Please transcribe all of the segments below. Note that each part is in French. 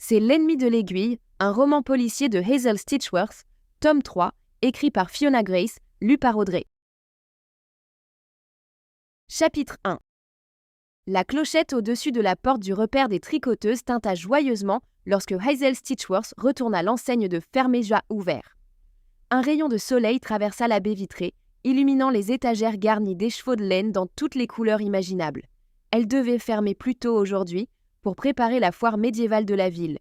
C'est L'ennemi de l'aiguille, un roman policier de Hazel Stitchworth, tome 3, écrit par Fiona Grace, lu par Audrey. Chapitre 1. La clochette au-dessus de la porte du repère des tricoteuses tinta joyeusement lorsque Hazel Stitchworth retourna l'enseigne de fermé-ja ouvert. Un rayon de soleil traversa la baie vitrée, illuminant les étagères garnies d'écheveaux de laine dans toutes les couleurs imaginables. Elle devait fermer plus tôt aujourd'hui pour préparer la foire médiévale de la ville.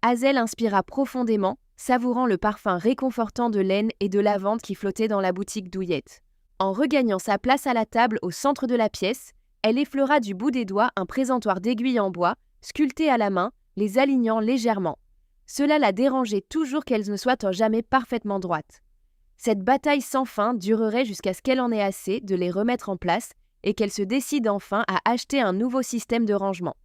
Hazel inspira profondément, savourant le parfum réconfortant de laine et de lavande qui flottait dans la boutique douillette. En regagnant sa place à la table au centre de la pièce, elle effleura du bout des doigts un présentoir d'aiguilles en bois, sculpté à la main, les alignant légèrement. Cela la dérangeait toujours qu'elles ne soient jamais parfaitement droites. Cette bataille sans fin durerait jusqu'à ce qu'elle en ait assez de les remettre en place et qu'elle se décide enfin à acheter un nouveau système de rangement.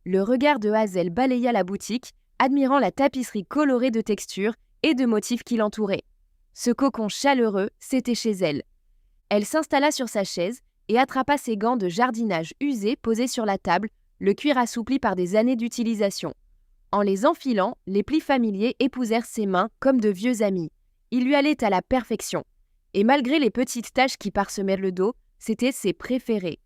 Le regard de Hazel balaya la boutique, admirant la tapisserie colorée de textures et de motifs qui l'entouraient. Ce cocon chaleureux, c'était chez elle. Elle s'installa sur sa chaise et attrapa ses gants de jardinage usés posés sur la table, le cuir assoupli par des années d'utilisation. En les enfilant, les plis familiers épousèrent ses mains comme de vieux amis. Ils lui allaient à la perfection. Et malgré les petites taches qui parsemaient le dos, c'étaient ses préférés.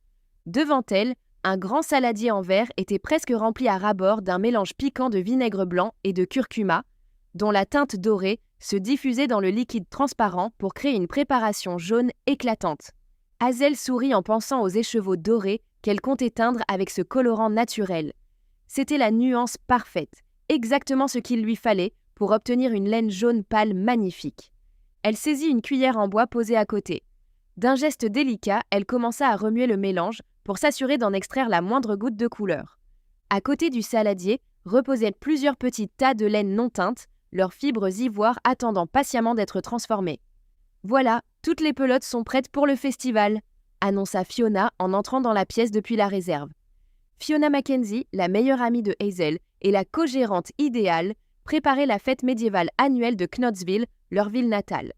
Devant elle, un grand saladier en verre était presque rempli à ras-bord d'un mélange piquant de vinaigre blanc et de curcuma, dont la teinte dorée se diffusait dans le liquide transparent pour créer une préparation jaune éclatante. Hazel sourit en pensant aux écheveaux dorés qu'elle comptait teindre avec ce colorant naturel. C'était la nuance parfaite, exactement ce qu'il lui fallait pour obtenir une laine jaune pâle magnifique. Elle saisit une cuillère en bois posée à côté. D'un geste délicat, elle commença à remuer le mélange pour s'assurer d'en extraire la moindre goutte de couleur. À côté du saladier reposaient plusieurs petits tas de laine non teinte, leurs fibres ivoires attendant patiemment d'être transformées. « Voilà, toutes les pelotes sont prêtes pour le festival », annonça Fiona en entrant dans la pièce depuis la réserve. Fiona Mackenzie, la meilleure amie de Hazel et la co-gérante idéale, préparait la fête médiévale annuelle de Knotsville, leur ville natale.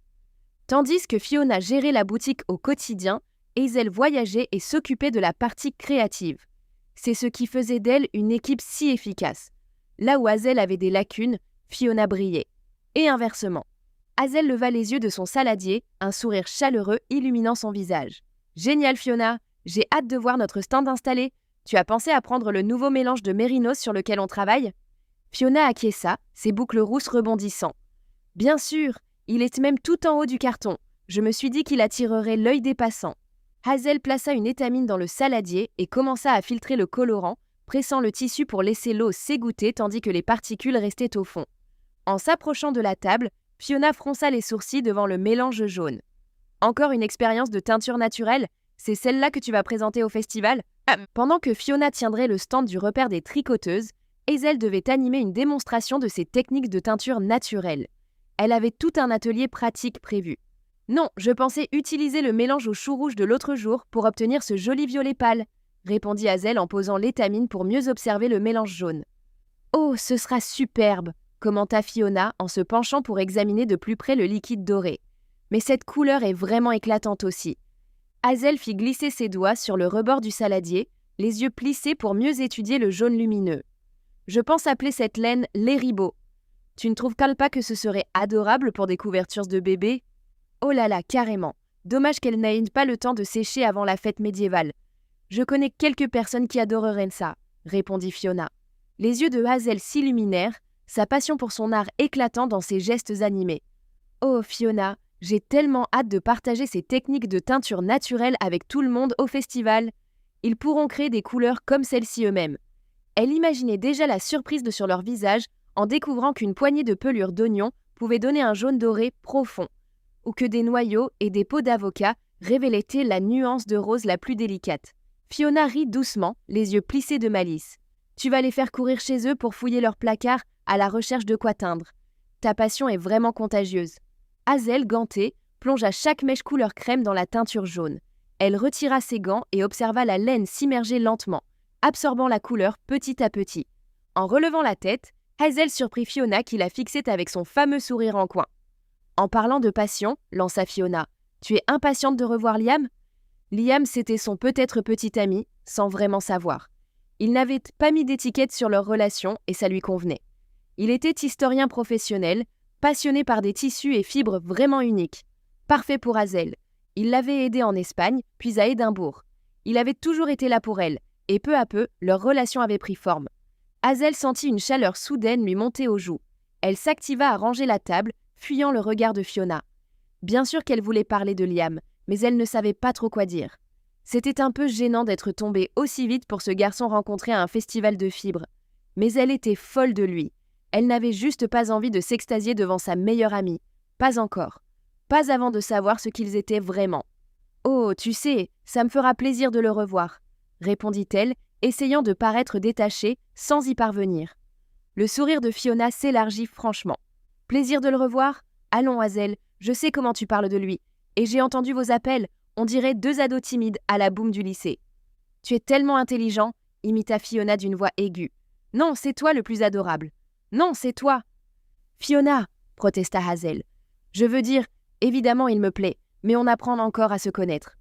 Tandis que Fiona gérait la boutique au quotidien, Hazel voyageait et s'occupait de la partie créative. C'est ce qui faisait d'elle une équipe si efficace. Là où Hazel avait des lacunes, Fiona brillait. Et inversement. Hazel leva les yeux de son saladier, un sourire chaleureux illuminant son visage. « Génial Fiona, j'ai hâte de voir notre stand installé. Tu as pensé à prendre le nouveau mélange de mérinos sur lequel on travaille ?» Fiona acquiesça, ses boucles rousses rebondissant. « Bien sûr, il est même tout en haut du carton. Je me suis dit qu'il attirerait l'œil des passants. » Hazel plaça une étamine dans le saladier et commença à filtrer le colorant, pressant le tissu pour laisser l'eau s'égoutter tandis que les particules restaient au fond. En s'approchant de la table, Fiona fronça les sourcils devant le mélange jaune. « Encore une expérience de teinture naturelle ? C'est celle-là que tu vas présenter au festival ?» Pendant que Fiona tiendrait le stand du repère des tricoteuses, Hazel devait animer une démonstration de ses techniques de teinture naturelle. Elle avait tout un atelier pratique prévu. « Non, je pensais utiliser le mélange au chou rouge de l'autre jour pour obtenir ce joli violet pâle, » répondit Hazel en posant l'étamine pour mieux observer le mélange jaune. « Oh, ce sera superbe !» commenta Fiona en se penchant pour examiner de plus près le liquide doré. « Mais cette couleur est vraiment éclatante aussi. » Hazel fit glisser ses doigts sur le rebord du saladier, les yeux plissés pour mieux étudier le jaune lumineux. « Je pense appeler cette laine l'Eribo. Tu ne trouves pas que ce serait adorable pour des couvertures de bébé ? Oh là là, carrément. Dommage qu'elle n'ait pas le temps de sécher avant la fête médiévale. Je connais quelques personnes qui adoreraient ça, » répondit Fiona. Les yeux de Hazel s'illuminèrent, sa passion pour son art éclatant dans ses gestes animés. « Oh Fiona, j'ai tellement hâte de partager ces techniques de teinture naturelle avec tout le monde au festival. Ils pourront créer des couleurs comme celle-ci eux-mêmes. » Elle imaginait déjà la surprise sur leur visage en découvrant qu'une poignée de pelures d'oignons pouvait donner un jaune doré profond, ou que des noyaux et des peaux d'avocat révélaient la nuance de rose la plus délicate. Fiona rit doucement, les yeux plissés de malice. « Tu vas les faire courir chez eux pour fouiller leurs placards à la recherche de quoi teindre. Ta passion est vraiment contagieuse. » Hazel, gantée, plongea chaque mèche couleur crème dans la teinture jaune. Elle retira ses gants et observa la laine s'immerger lentement, absorbant la couleur petit à petit. En relevant la tête, Hazel surprit Fiona qui la fixait avec son fameux sourire en coin. « En parlant de passion, » lança Fiona, « tu es impatiente de revoir Liam ?» Liam, c'était son peut-être petit ami, sans vraiment savoir. Il n'avait pas mis d'étiquette sur leur relation et ça lui convenait. Il était historien professionnel, passionné par des tissus et fibres vraiment uniques. Parfait pour Hazel. Il l'avait aidée en Espagne, puis à Édimbourg. Il avait toujours été là pour elle, et peu à peu, leur relation avait pris forme. Hazel sentit une chaleur soudaine lui monter aux joues. Elle s'activa à ranger la table, fuyant le regard de Fiona. Bien sûr qu'elle voulait parler de Liam, mais elle ne savait pas trop quoi dire. C'était un peu gênant d'être tombée aussi vite pour ce garçon rencontré à un festival de fibres. Mais elle était folle de lui. Elle n'avait juste pas envie de s'extasier devant sa meilleure amie. Pas encore. Pas avant de savoir ce qu'ils étaient vraiment. « Oh, tu sais, ça me fera plaisir de le revoir », répondit-elle, essayant de paraître détachée sans y parvenir. Le sourire de Fiona s'élargit franchement. « Plaisir de le revoir ? Allons, Hazel, je sais comment tu parles de lui. Et j'ai entendu vos appels, on dirait deux ados timides à la boum du lycée. »« Tu es tellement intelligent », imita Fiona d'une voix aiguë. « Non, c'est toi le plus adorable. Non, c'est toi. »« Fiona », protesta Hazel. « Je veux dire, évidemment il me plaît, mais on apprend encore à se connaître. »«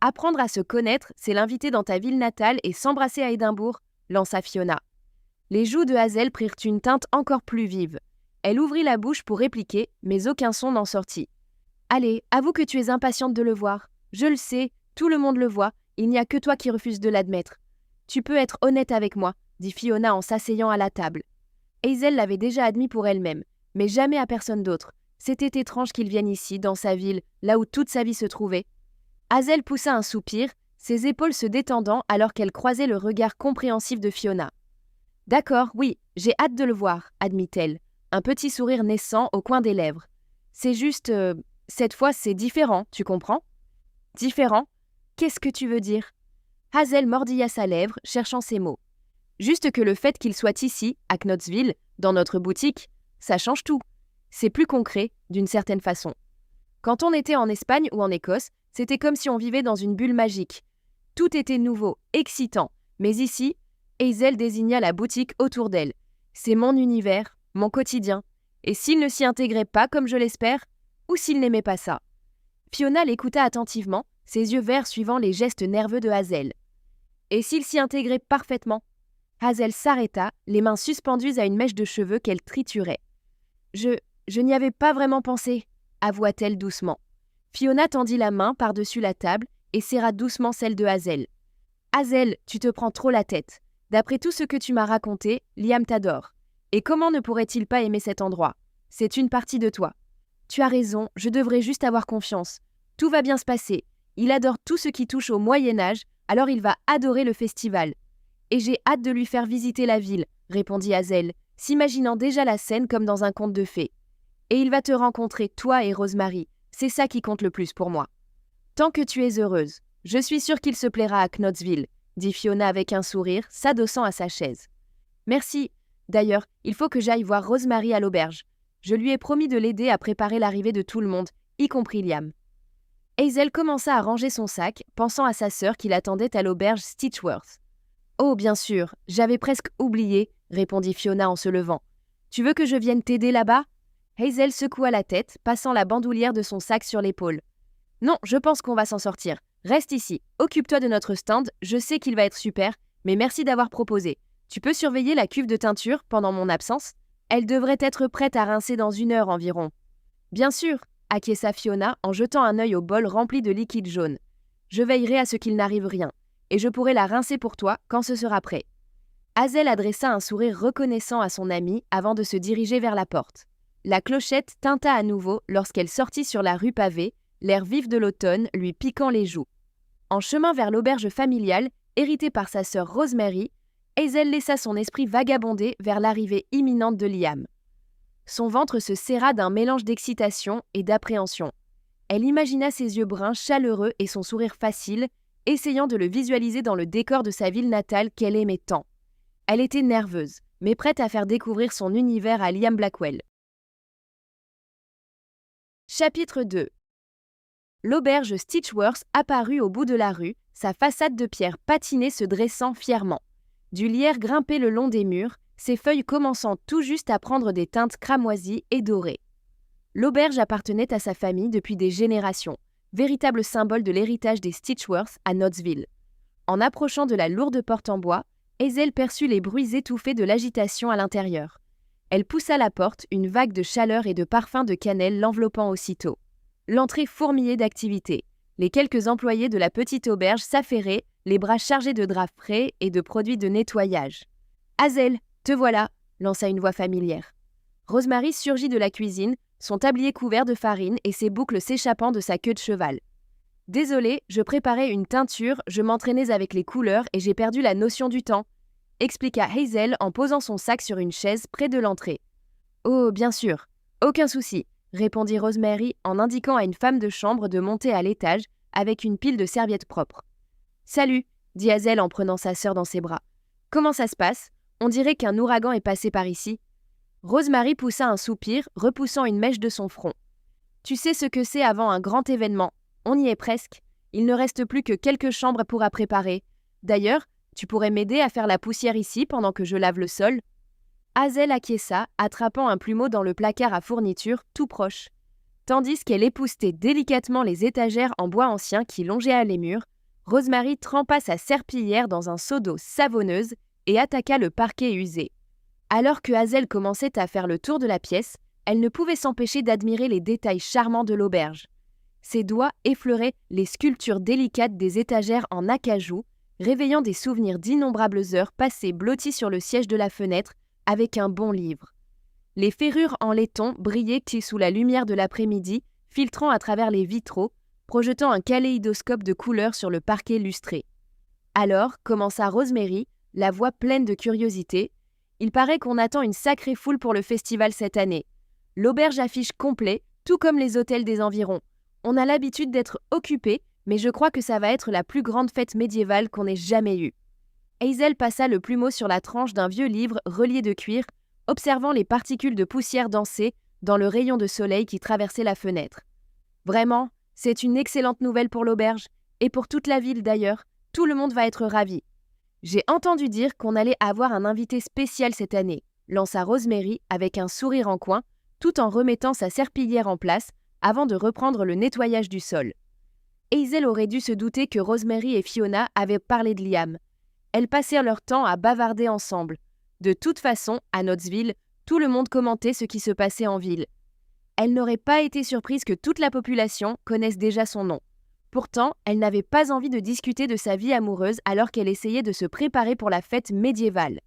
Apprendre à se connaître, c'est l'inviter dans ta ville natale et s'embrasser à Édimbourg », lança Fiona. Les joues de Hazel prirent une teinte encore plus vive. Elle ouvrit la bouche pour répliquer, mais aucun son n'en sortit. « Allez, avoue que tu es impatiente de le voir. Je le sais, tout le monde le voit, il n'y a que toi qui refuses de l'admettre. Tu peux être honnête avec moi, dit Fiona en s'asseyant à la table. Hazel l'avait déjà admis pour elle-même, mais jamais à personne d'autre. C'était étrange qu'il vienne ici, dans sa ville, là où toute sa vie se trouvait. Hazel poussa un soupir, ses épaules se détendant alors qu'elle croisait le regard compréhensif de Fiona. « D'accord, oui, j'ai hâte de le voir, admit-elle, un petit sourire naissant au coin des lèvres. C'est juste... cette fois, c'est différent, tu comprends ? » « Différent ? Qu'est-ce que tu veux dire ?» Hazel mordilla sa lèvre, cherchant ses mots. « Juste que le fait qu'il soit ici, à Knoxville, dans notre boutique, ça change tout. C'est plus concret, d'une certaine façon. Quand on était en Espagne ou en Écosse, c'était comme si on vivait dans une bulle magique. Tout était nouveau, excitant, mais ici, Hazel désigna la boutique autour d'elle. C'est mon univers, mon quotidien. Et s'il ne s'y intégrait pas comme je l'espère, ou s'il n'aimait pas ça ?» Fiona l'écouta attentivement, ses yeux verts suivant les gestes nerveux de Hazel. « Et s'il s'y intégrait parfaitement ?» Hazel s'arrêta, les mains suspendues à une mèche de cheveux qu'elle triturait. « Je n'y avais pas vraiment pensé, » avoua-t-elle doucement. Fiona tendit la main par-dessus la table et serra doucement celle de Hazel. « Hazel, tu te prends trop la tête. D'après tout ce que tu m'as raconté, Liam t'adore. Et comment ne pourrait-il pas aimer cet endroit ? C'est une partie de toi. Tu as raison, je devrais juste avoir confiance. Tout va bien se passer. Il adore tout ce qui touche au Moyen-Âge, alors il va adorer le festival. Et j'ai hâte de lui faire visiter la ville, répondit Hazel, s'imaginant déjà la scène comme dans un conte de fées. Et il va te rencontrer, toi et Rosemary. C'est ça qui compte le plus pour moi. Tant que tu es heureuse, je suis sûre qu'il se plaira à Knoxville, dit Fiona avec un sourire, s'adossant à sa chaise. Merci. D'ailleurs, il faut que j'aille voir Rosemary à l'auberge. Je lui ai promis de l'aider à préparer l'arrivée de tout le monde, y compris Liam. Hazel commença à ranger son sac, pensant à sa sœur qui l'attendait à l'auberge Stitchworth. « Oh, bien sûr, j'avais presque oublié, » répondit Fiona en se levant. « Tu veux que je vienne t'aider là-bas ?» Hazel secoua la tête, passant la bandoulière de son sac sur l'épaule. « Non, je pense qu'on va s'en sortir. Reste ici, occupe-toi de notre stand, je sais qu'il va être super, mais merci d'avoir proposé. Tu peux surveiller la cuve de teinture pendant mon absence ? Elle devrait être prête à rincer dans 1 heure environ. »« Bien sûr !» acquiesça Fiona en jetant un œil au bol rempli de liquide jaune. « Je veillerai à ce qu'il n'arrive rien, et je pourrai la rincer pour toi quand ce sera prêt. » Hazel adressa un sourire reconnaissant à son amie avant de se diriger vers la porte. La clochette tinta à nouveau lorsqu'elle sortit sur la rue pavée, l'air vif de l'automne lui piquant les joues. En chemin vers l'auberge familiale, héritée par sa sœur Rosemary, Hazel laissa son esprit vagabonder vers l'arrivée imminente de Liam. Son ventre se serra d'un mélange d'excitation et d'appréhension. Elle imagina ses yeux bruns chaleureux et son sourire facile, essayant de le visualiser dans le décor de sa ville natale qu'elle aimait tant. Elle était nerveuse, mais prête à faire découvrir son univers à Liam Blackwell. Chapitre 2. L'auberge Stitchworth apparut au bout de la rue, sa façade de pierre patinée se dressant fièrement. Du lierre grimpait le long des murs, ses feuilles commençant tout juste à prendre des teintes cramoisies et dorées. L'auberge appartenait à sa famille depuis des générations, véritable symbole de l'héritage des Stitchworth à Knoxville. En approchant de la lourde porte en bois, Hazel perçut les bruits étouffés de l'agitation à l'intérieur. Elle poussa la porte, une vague de chaleur et de parfum de cannelle l'enveloppant aussitôt. L'entrée fourmillait d'activité. Les quelques employés de la petite auberge s'affairaient, les bras chargés de draps frais et de produits de nettoyage. « Hazel, te voilà !» lança une voix familière. Rosemary surgit de la cuisine, son tablier couvert de farine et ses boucles s'échappant de sa queue de cheval. « Désolée, je préparais une teinture, je m'entraînais avec les couleurs et j'ai perdu la notion du temps », expliqua Hazel en posant son sac sur une chaise près de l'entrée. « Oh, bien sûr, aucun souci », répondit Rosemary en indiquant à une femme de chambre de monter à l'étage avec une pile de serviettes propres. « Salut », dit Hazel en prenant sa sœur dans ses bras. « Comment ça se passe ? On dirait qu'un ouragan est passé par ici. » Rosemary poussa un soupir, repoussant une mèche de son front. « Tu sais ce que c'est avant un grand événement. On y est presque. Il ne reste plus que quelques chambres pour à préparer. D'ailleurs, tu pourrais m'aider à faire la poussière ici pendant que je lave le sol ?» Hazel acquiesça, attrapant un plumeau dans le placard à fournitures tout proche. Tandis qu'elle époussetait délicatement les étagères en bois ancien qui longeaient les murs, Rosemary trempa sa serpillière dans un seau d'eau savonneuse et attaqua le parquet usé. Alors que Hazel commençait à faire le tour de la pièce, elle ne pouvait s'empêcher d'admirer les détails charmants de l'auberge. Ses doigts effleuraient les sculptures délicates des étagères en acajou, réveillant des souvenirs d'innombrables heures passées blotties sur le siège de la fenêtre avec un bon livre. Les ferrures en laiton brillaient sous la lumière de l'après-midi, filtrant à travers les vitraux, projetant un kaléidoscope de couleurs sur le parquet lustré. Alors, commença Rosemary, la voix pleine de curiosité, « Il paraît qu'on attend une sacrée foule pour le festival cette année. L'auberge affiche complet, tout comme les hôtels des environs. On a l'habitude d'être occupés, mais je crois que ça va être la plus grande fête médiévale qu'on ait jamais eue. » Hazel passa le plumeau sur la tranche d'un vieux livre relié de cuir, observant les particules de poussière danser dans le rayon de soleil qui traversait la fenêtre. « Vraiment, c'est une excellente nouvelle pour l'auberge, et pour toute la ville d'ailleurs, tout le monde va être ravi. J'ai entendu dire qu'on allait avoir un invité spécial cette année, lança Rosemary avec un sourire en coin, tout en remettant sa serpillière en place avant de reprendre le nettoyage du sol. Hazel aurait dû se douter que Rosemary et Fiona avaient parlé de Liam. Elles passèrent leur temps à bavarder ensemble. De toute façon, à Knottsville, tout le monde commentait ce qui se passait en ville. Elle n'aurait pas été surprise que toute la population connaisse déjà son nom. Pourtant, elle n'avait pas envie de discuter de sa vie amoureuse alors qu'elle essayait de se préparer pour la fête médiévale.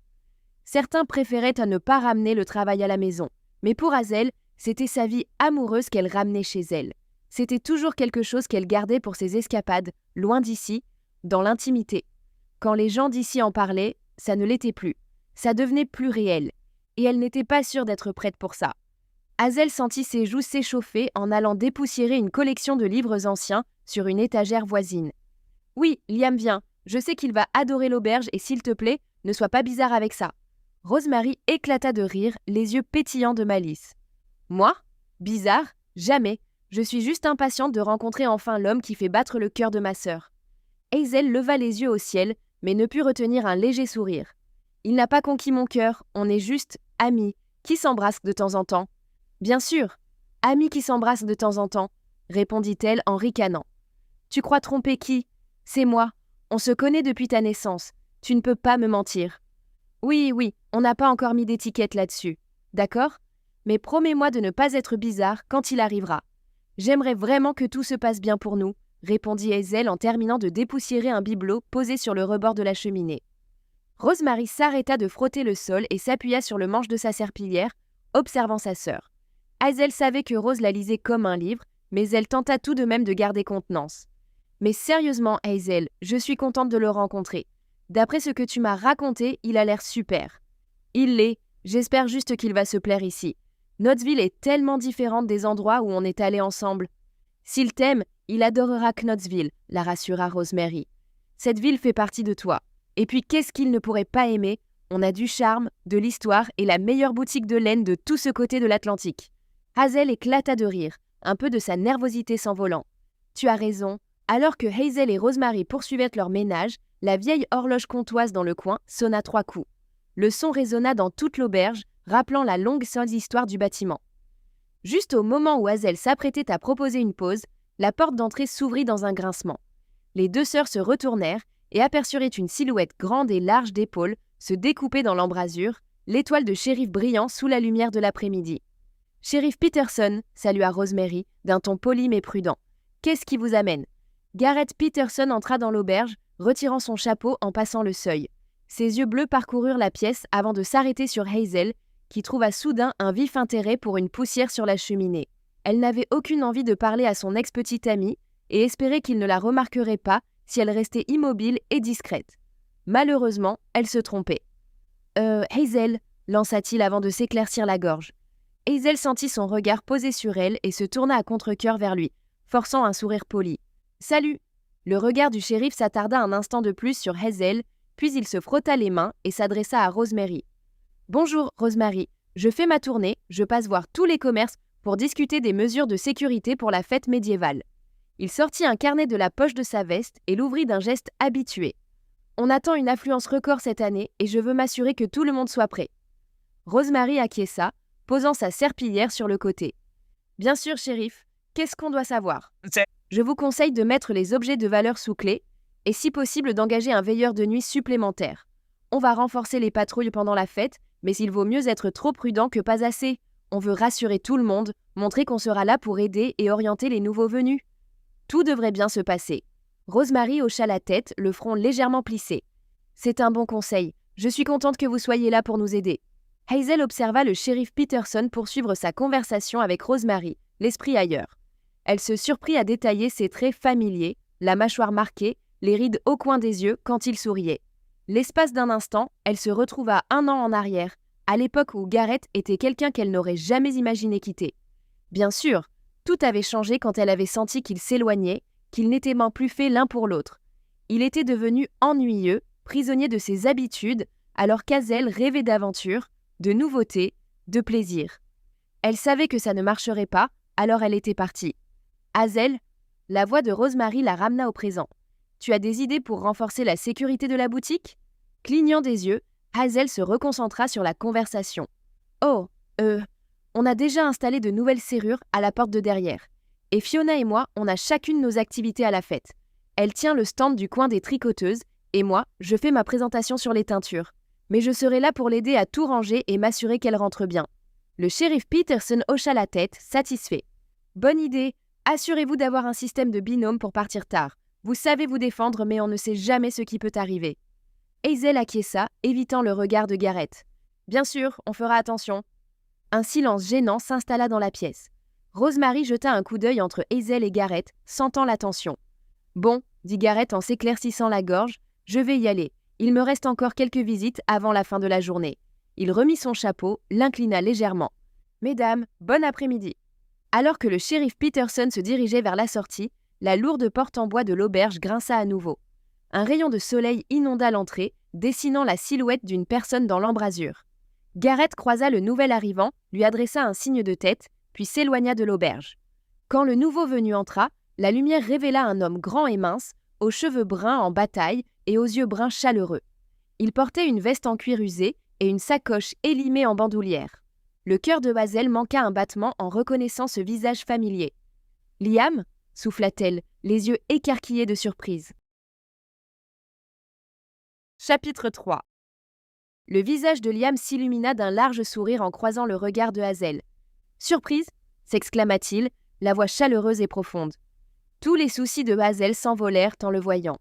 Certains préféraient à ne pas ramener le travail à la maison, mais pour Hazel, c'était sa vie amoureuse qu'elle ramenait chez elle. C'était toujours quelque chose qu'elle gardait pour ses escapades, loin d'ici, dans l'intimité. Quand les gens d'ici en parlaient, ça ne l'était plus. Ça devenait plus réel. Et elle n'était pas sûre d'être prête pour ça. Hazel sentit ses joues s'échauffer en allant dépoussiérer une collection de livres anciens sur une étagère voisine. « Oui, Liam vient. Je sais qu'il va adorer l'auberge et s'il te plaît, ne sois pas bizarre avec ça. » Rosemary éclata de rire, les yeux pétillants de malice. « Moi ? Bizarre ? Jamais. Je suis juste impatiente de rencontrer enfin l'homme qui fait battre le cœur de ma sœur. » Hazel leva les yeux au ciel, mais ne put retenir un léger sourire. « Il n'a pas conquis mon cœur, on est juste amis, qui s'embrassent de temps en temps. »« Bien sûr, amis qui s'embrassent de temps en temps, » répondit-elle en ricanant. « Tu crois tromper qui ? C'est moi. On se connaît depuis ta naissance. Tu ne peux pas me mentir. »« Oui, on n'a pas encore mis d'étiquette là-dessus. D'accord ? Mais promets-moi de ne pas être bizarre quand il arrivera. J'aimerais vraiment que tout se passe bien pour nous, » répondit Hazel en terminant de dépoussiérer un bibelot posé sur le rebord de la cheminée. Rosemary s'arrêta de frotter le sol et s'appuya sur le manche de sa serpillière, observant sa sœur. Hazel savait que Rose la lisait comme un livre, mais elle tenta tout de même de garder contenance. « Mais sérieusement, Hazel, je suis contente de le rencontrer. D'après ce que tu m'as raconté, il a l'air super. » « Il l'est. J'espère juste qu'il va se plaire ici. Knottsville est tellement différente des endroits où on est allés ensemble. S'il t'aime, il adorera Knottsville, la rassura Rosemary. Cette ville fait partie de toi. Et puis qu'est-ce qu'il ne pourrait pas aimer ? On a du charme, de l'histoire et la meilleure boutique de laine de tout ce côté de l'Atlantique. » Hazel éclata de rire, un peu de sa nervosité s'envolant. « Tu as raison. » Alors que Hazel et Rosemary poursuivaient leur ménage, la vieille horloge comtoise dans le coin sonna 3 coups. Le son résonna dans toute l'auberge, rappelant la longue histoire du bâtiment. Juste au moment où Hazel s'apprêtait à proposer une pause, la porte d'entrée s'ouvrit dans un grincement. Les 2 sœurs se retournèrent et aperçurent une silhouette grande et large d'épaules se découper dans l'embrasure, l'étoile de shérif brillant sous la lumière de l'après-midi. « Shérif Peterson », salua Rosemary, d'un ton poli mais prudent. « Qu'est-ce qui vous amène » Garrett Peterson entra dans l'auberge, retirant son chapeau en passant le seuil. Ses yeux bleus parcoururent la pièce avant de s'arrêter sur Hazel, qui trouva soudain un vif intérêt pour une poussière sur la cheminée. Elle n'avait aucune envie de parler à son ex-petite amie et espérait qu'il ne la remarquerait pas si elle restait immobile et discrète. Malheureusement, elle se trompait. Hazel » lança-t-il avant de s'éclaircir la gorge. Hazel sentit son regard posé sur elle et se tourna à contre-cœur vers lui, forçant un sourire poli. « Salut !» Le regard du shérif s'attarda un instant de plus sur Hazel, puis il se frotta les mains et s'adressa à Rosemary. « Bonjour, Rosemary. Je fais ma tournée, je passe voir tous les commerces pour discuter des mesures de sécurité pour la fête médiévale. » Il sortit un carnet de la poche de sa veste et l'ouvrit d'un geste habitué. « On attend une affluence record cette année et je veux m'assurer que tout le monde soit prêt. » Rosemary acquiesça, posant sa serpillière sur le côté. « Bien sûr, shérif. Qu'est-ce qu'on doit savoir ? Je vous conseille de mettre les objets de valeur sous clé et si possible d'engager un veilleur de nuit supplémentaire. On va renforcer les patrouilles pendant la fête, mais il vaut mieux être trop prudent que pas assez. On veut rassurer tout le monde, montrer qu'on sera là pour aider et orienter les nouveaux venus. Tout devrait bien se passer. » Rosemary hocha la tête, le front légèrement plissé. « C'est un bon conseil. Je suis contente que vous soyez là pour nous aider. » Hazel observa le shérif Peterson poursuivre sa conversation avec Rosemary, l'esprit ailleurs. Elle se surprit à détailler ses traits familiers, la mâchoire marquée, les rides au coin des yeux quand il souriait. L'espace d'un instant, elle se retrouva 1 an en arrière, à l'époque où Garrett était quelqu'un qu'elle n'aurait jamais imaginé quitter. Bien sûr, tout avait changé quand elle avait senti qu'il s'éloignait, qu'ils n'étaient plus faits l'un pour l'autre. Il était devenu ennuyeux, prisonnier de ses habitudes, alors qu'Hazel rêvait d'aventure, de nouveautés, de plaisir. Elle savait que ça ne marcherait pas, alors elle était partie. « Hazel » La voix de Rosemary la ramena au présent. « Tu as des idées pour renforcer la sécurité de la boutique ?» Clignant des yeux, Hazel se reconcentra sur la conversation. « Oh, on a déjà installé de nouvelles serrures à la porte de derrière. Et Fiona et moi, on a chacune nos activités à la fête. Elle tient le stand du coin des tricoteuses, et moi, je fais ma présentation sur les teintures. Mais je serai là pour l'aider à tout ranger et m'assurer qu'elle rentre bien. » Le shérif Peterson hocha la tête, satisfait. « Bonne idée. Assurez-vous d'avoir un système de binôme pour partir tard. Vous savez vous défendre, mais on ne sait jamais ce qui peut arriver. » Hazel acquiesça, évitant le regard de Garrett. « Bien sûr, on fera attention. » Un silence gênant s'installa dans la pièce. Rosemary jeta un coup d'œil entre Hazel et Garrett, sentant la tension. « Bon, » dit Garrett en s'éclaircissant la gorge, « je vais y aller. Il me reste encore quelques visites avant la fin de la journée. » Il remit son chapeau, l'inclina légèrement. « Mesdames, bon après-midi. » Alors que le shérif Peterson se dirigeait vers la sortie, la lourde porte en bois de l'auberge grinça à nouveau. Un rayon de soleil inonda l'entrée, dessinant la silhouette d'une personne dans l'embrasure. Garrett croisa le nouvel arrivant, lui adressa un signe de tête, puis s'éloigna de l'auberge. Quand le nouveau venu entra, la lumière révéla un homme grand et mince, aux cheveux bruns en bataille et aux yeux bruns chaleureux. Il portait une veste en cuir usé et une sacoche élimée en bandoulière. Le cœur de Hazel manqua un battement en reconnaissant ce visage familier. « Liam » souffla-t-elle, les yeux écarquillés de surprise. Chapitre 3. Le visage de Liam s'illumina d'un large sourire en croisant le regard de Hazel. « Surprise » s'exclama-t-il, la voix chaleureuse et profonde. Tous les soucis de Hazel s'envolèrent en le voyant.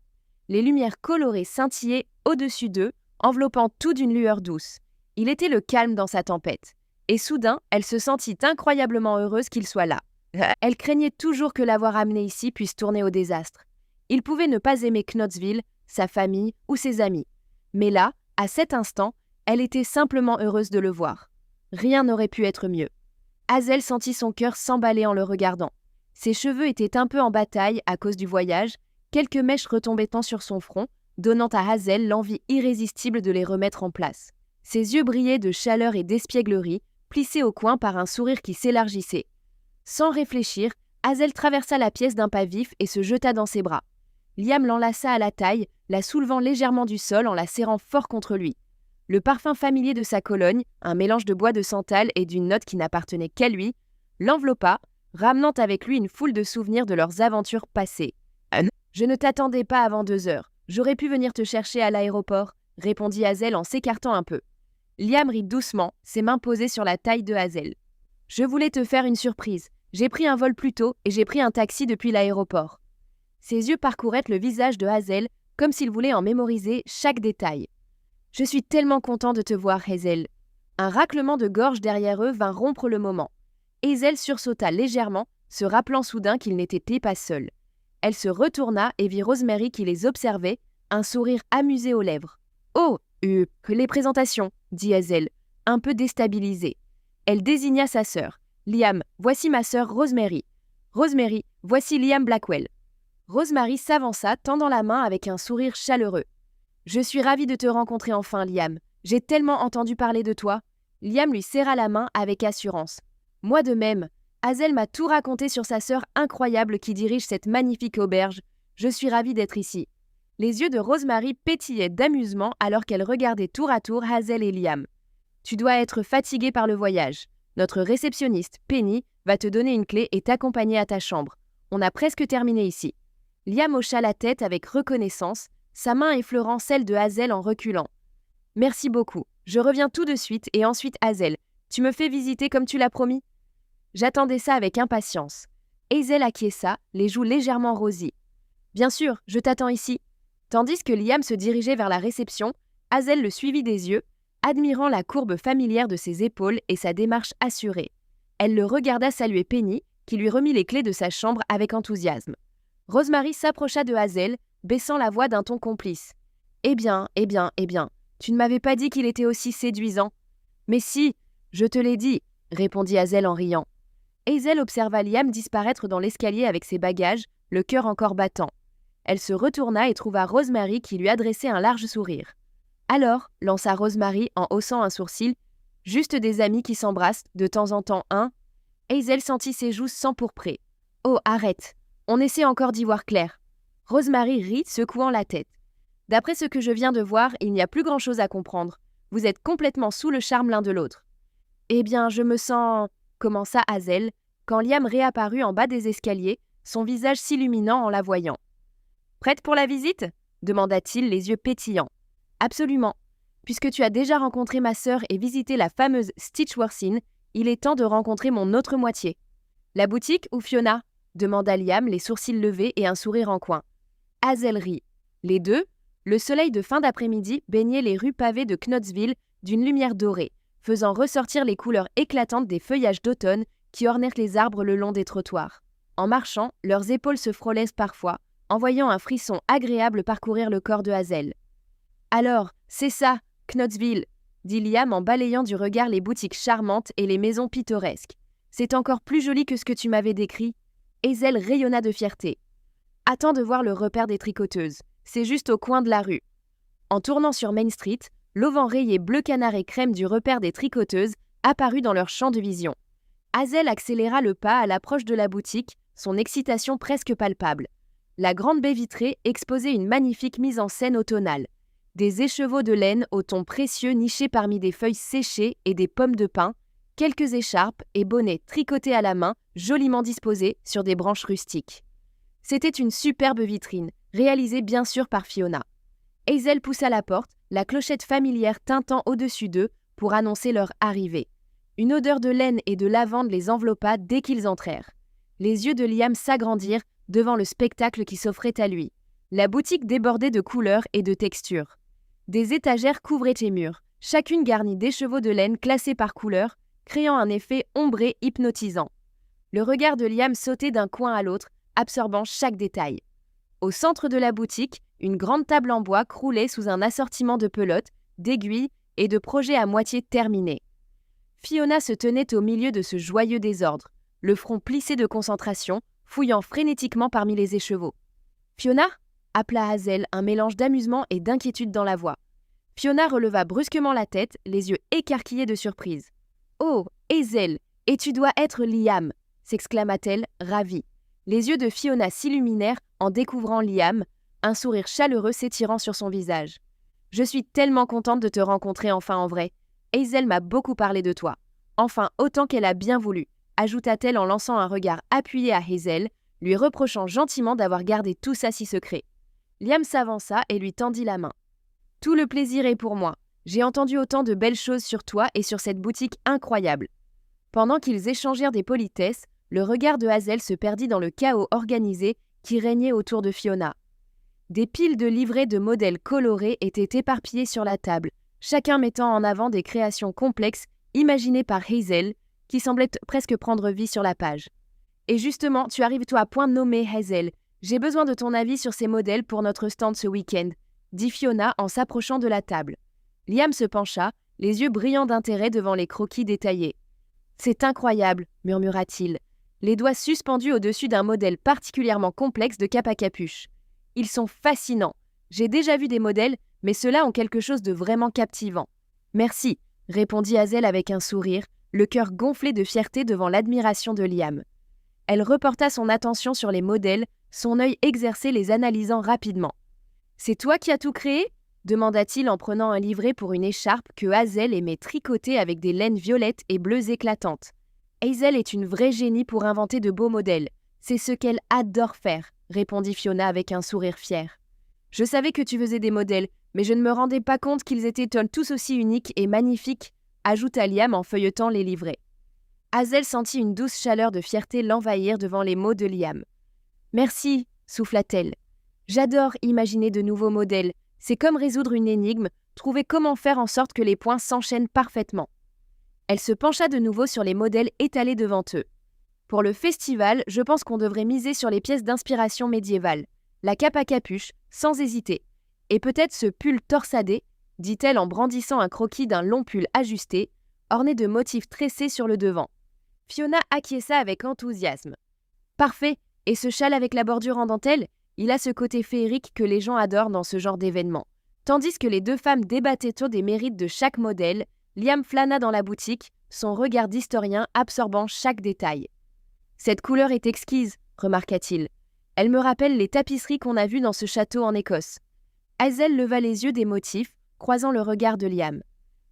Les lumières colorées scintillaient au-dessus d'eux, enveloppant tout d'une lueur douce. Il était le calme dans sa tempête. Et soudain, elle se sentit incroyablement heureuse qu'il soit là. Elle craignait toujours que l'avoir amené ici puisse tourner au désastre. Il pouvait ne pas aimer Knoxville, sa famille ou ses amis. Mais là, à cet instant, elle était simplement heureuse de le voir. Rien n'aurait pu être mieux. Hazel sentit son cœur s'emballer en le regardant. Ses cheveux étaient un peu en bataille à cause du voyage, quelques mèches retombaient sur son front, donnant à Hazel l'envie irrésistible de les remettre en place. Ses yeux brillaient de chaleur et d'espièglerie, plissés au coin par un sourire qui s'élargissait. Sans réfléchir, Hazel traversa la pièce d'un pas vif et se jeta dans ses bras. Liam l'enlaça à la taille, la soulevant légèrement du sol en la serrant fort contre lui. Le parfum familier de sa Cologne, un mélange de bois de santal et d'une note qui n'appartenait qu'à lui, l'enveloppa, ramenant avec lui une foule de souvenirs de leurs aventures passées. « Je ne t'attendais pas avant 2 heures. J'aurais pu venir te chercher à l'aéroport, » répondit Hazel en s'écartant un peu. Liam rit doucement, ses mains posées sur la taille de Hazel. Je voulais te faire une surprise. J'ai pris un vol plus tôt et j'ai pris un taxi depuis l'aéroport. Ses yeux parcouraient le visage de Hazel comme s'il voulait en mémoriser chaque détail. Je suis tellement content de te voir, Hazel. Un raclement de gorge derrière eux vint rompre le moment. Hazel sursauta légèrement, se rappelant soudain qu'ils n'étaient pas seuls. Elle se retourna et vit Rosemary qui les observait, un sourire amusé aux lèvres. « Oh, les présentations !» dit Hazel, un peu déstabilisée. Elle désigna sa sœur. « Liam, voici ma sœur Rosemary. Rosemary, voici Liam Blackwell. » Rosemary s'avança, tendant la main avec un sourire chaleureux. « Je suis ravie de te rencontrer enfin, Liam. J'ai tellement entendu parler de toi. » Liam lui serra la main avec assurance. « Moi de même. Hazel m'a tout raconté sur sa sœur incroyable qui dirige cette magnifique auberge. Je suis ravie d'être ici. » Les yeux de Rosemary pétillaient d'amusement alors qu'elle regardait tour à tour Hazel et Liam. « Tu dois être fatigué par le voyage. Notre réceptionniste, Penny, va te donner une clé et t'accompagner à ta chambre. On a presque terminé ici. » Liam hocha la tête avec reconnaissance, sa main effleurant celle de Hazel en reculant. « Merci beaucoup. Je reviens tout de suite et ensuite Hazel. Tu me fais visiter comme tu l'as promis ?» J'attendais ça avec impatience. Hazel acquiesça, les joues légèrement rosies. « Bien sûr, je t'attends ici. » Tandis que Liam se dirigeait vers la réception, Hazel le suivit des yeux, admirant la courbe familière de ses épaules et sa démarche assurée. Elle le regarda saluer Penny, qui lui remit les clés de sa chambre avec enthousiasme. Rosemary s'approcha de Hazel, baissant la voix d'un ton complice. « Eh bien, tu ne m'avais pas dit qu'il était aussi séduisant. »« Mais si, je te l'ai dit, » répondit Hazel en riant. Hazel observa Liam disparaître dans l'escalier avec ses bagages, le cœur encore battant. Elle se retourna et trouva Rosemary qui lui adressait un large sourire. « Alors, » lança Rosemary en haussant un sourcil, « juste des amis qui s'embrassent, de temps en temps, hein ?» Hazel sentit ses joues s'empourprer. « Oh, arrête, on essaie encore d'y voir clair. » Rosemary rit, secouant la tête. « D'après ce que je viens de voir, il n'y a plus grand-chose à comprendre. Vous êtes complètement sous le charme l'un de l'autre. »« Eh bien, je me sens... » commença Hazel, quand Liam réapparut en bas des escaliers, son visage s'illuminant en la voyant. « Prête pour la visite ?» demanda-t-il, les yeux pétillants. « Absolument. Puisque tu as déjà rencontré ma sœur et visité la fameuse Stitchworth Inn, il est temps de rencontrer mon autre moitié. »« La boutique ou Fiona ?» demanda Liam, les sourcils levés et un sourire en coin. Hazel rit. Les deux, le soleil de fin d'après-midi baignait les rues pavées de Knoxville d'une lumière dorée, faisant ressortir les couleurs éclatantes des feuillages d'automne qui ornèrent les arbres le long des trottoirs. En marchant, leurs épaules se frôlaient parfois, envoyant un frisson agréable parcourir le corps de Hazel. « Alors, c'est ça, Knoxville !» dit Liam en balayant du regard les boutiques charmantes et les maisons pittoresques. « C'est encore plus joli que ce que tu m'avais décrit. » Hazel rayonna de fierté. « Attends de voir le repère des tricoteuses. C'est juste au coin de la rue. » En tournant sur Main Street, l'auvent rayé bleu canard et crème du repère des tricoteuses apparut dans leur champ de vision. Hazel accéléra le pas à l'approche de la boutique, son excitation presque palpable. La grande baie vitrée exposait une magnifique mise en scène automnale. Des écheveaux de laine au ton précieux nichés parmi des feuilles séchées et des pommes de pin, quelques écharpes et bonnets tricotés à la main, joliment disposés sur des branches rustiques. C'était une superbe vitrine, réalisée bien sûr par Fiona. Hazel poussa la porte, la clochette familière tintant au-dessus d'eux pour annoncer leur arrivée. Une odeur de laine et de lavande les enveloppa dès qu'ils entrèrent. Les yeux de Liam s'agrandirent devant le spectacle qui s'offrait à lui. La boutique débordait de couleurs et de textures. Des étagères couvraient les murs, chacune garnie d'écheveaux de laine classés par couleur, créant un effet ombré hypnotisant. Le regard de Liam sautait d'un coin à l'autre, absorbant chaque détail. Au centre de la boutique, une grande table en bois croulait sous un assortiment de pelotes, d'aiguilles et de projets à moitié terminés. Fiona se tenait au milieu de ce joyeux désordre, le front plissé de concentration, fouillant frénétiquement parmi les écheveaux. « Fiona ?» appela Hazel, un mélange d'amusement et d'inquiétude dans la voix. Fiona releva brusquement la tête, les yeux écarquillés de surprise. « Oh, Hazel, et tu dois être Liam !» s'exclama-t-elle, ravie. Les yeux de Fiona s'illuminèrent en découvrant Liam, un sourire chaleureux s'étirant sur son visage. « Je suis tellement contente de te rencontrer enfin en vrai. Hazel m'a beaucoup parlé de toi. Enfin, autant qu'elle a bien voulu, » ajouta-t-elle en lançant un regard appuyé à Hazel, lui reprochant gentiment d'avoir gardé tout ça si secret. Liam s'avança et lui tendit la main. « Tout le plaisir est pour moi. J'ai entendu autant de belles choses sur toi et sur cette boutique incroyable. Pendant qu'ils échangèrent des politesses, le regard de Hazel se perdit dans le chaos organisé qui régnait autour de Fiona. Des piles de livrets de modèles colorés étaient éparpillées sur la table, chacun mettant en avant des créations complexes imaginées par Hazel, qui semblait presque prendre vie sur la page. Et justement, tu arrives toi à point nommé, Hazel. J'ai besoin de ton avis sur ces modèles pour notre stand ce week-end, dit Fiona en s'approchant de la table. Liam se pencha, les yeux brillants d'intérêt devant les croquis détaillés. C'est incroyable, murmura-t-il, les doigts suspendus au-dessus d'un modèle particulièrement complexe de cape à capuche. Ils sont fascinants. J'ai déjà vu des modèles, mais ceux-là ont quelque chose de vraiment captivant. Merci, répondit Hazel avec un sourire, le cœur gonflé de fierté devant l'admiration de Liam. Elle reporta son attention sur les modèles, son œil exercé les analysant rapidement. « C'est toi qui as tout créé ?» demanda-t-il en prenant un livret pour une écharpe que Hazel aimait tricoter avec des laines violettes et bleues éclatantes. Hazel est une vraie génie pour inventer de beaux modèles. C'est ce qu'elle adore faire, répondit Fiona avec un sourire fier. Je savais que tu faisais des modèles, mais je ne me rendais pas compte qu'ils étaient tous aussi uniques et magnifiques, ajouta Liam en feuilletant les livrets. Hazel sentit une douce chaleur de fierté l'envahir devant les mots de Liam. « Merci, souffla-t-elle. J'adore imaginer de nouveaux modèles. C'est comme résoudre une énigme, trouver comment faire en sorte que les points s'enchaînent parfaitement. » Elle se pencha de nouveau sur les modèles étalés devant eux. « Pour le festival, je pense qu'on devrait miser sur les pièces d'inspiration médiévale. La cape à capuche, sans hésiter. Et peut-être ce pull torsadé, dit-elle en brandissant un croquis d'un long pull ajusté, orné de motifs tressés sur le devant. Fiona acquiesça avec enthousiasme. « Parfait, et ce châle avec la bordure en dentelle, il a ce côté féerique que les gens adorent dans ce genre d'événement. » Tandis que les deux femmes débattaient autour des mérites de chaque modèle, Liam flâna dans la boutique, son regard d'historien absorbant chaque détail. « Cette couleur est exquise, remarqua-t-il. Elle me rappelle les tapisseries qu'on a vues dans ce château en Écosse. » Hazel leva les yeux des motifs, croisant le regard de Liam.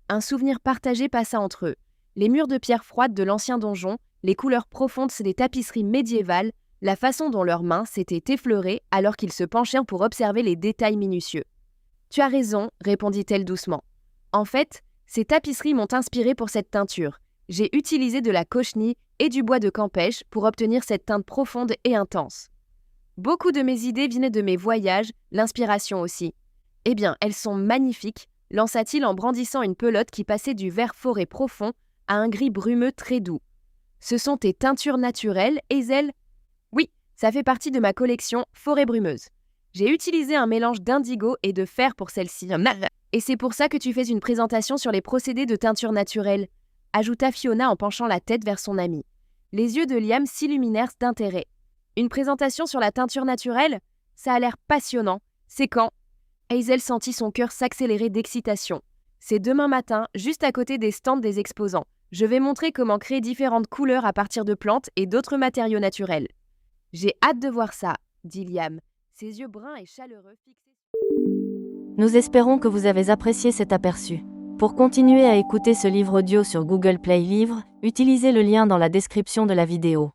Un souvenir partagé passa entre eux. Les murs de pierre froide de l'ancien donjon, les couleurs profondes des tapisseries médiévales, la façon dont leurs mains s'étaient effleurées alors qu'ils se penchèrent pour observer les détails minutieux. « Tu as raison, répondit-elle doucement. En fait, ces tapisseries m'ont inspirée pour cette teinture. J'ai utilisé de la cochenille et du bois de campèche pour obtenir cette teinte profonde et intense. Beaucoup de mes idées venaient de mes voyages, l'inspiration aussi. Eh bien, elles sont magnifiques, lança-t-il en brandissant une pelote qui passait du vert forêt profond à un gris brumeux très doux. Ce sont tes teintures naturelles, Hazel ? Oui, ça fait partie de ma collection forêt brumeuse. J'ai utilisé un mélange d'indigo et de fer pour celle-ci. Et c'est pour ça que tu fais une présentation sur les procédés de teinture naturelle, ajouta Fiona en penchant la tête vers son amie. Les yeux de Liam s'illuminèrent d'intérêt. Une présentation sur la teinture naturelle ? Ça a l'air passionnant. C'est quand ? Hazel sentit son cœur s'accélérer d'excitation. C'est demain matin, juste à côté des stands des exposants. Je vais montrer comment créer différentes couleurs à partir de plantes et d'autres matériaux naturels. J'ai hâte de voir ça, dit Liam, ses yeux bruns et chaleureux fixés. Nous espérons que vous avez apprécié cet aperçu. Pour continuer à écouter ce livre audio sur Google Play Livres, utilisez le lien dans la description de la vidéo.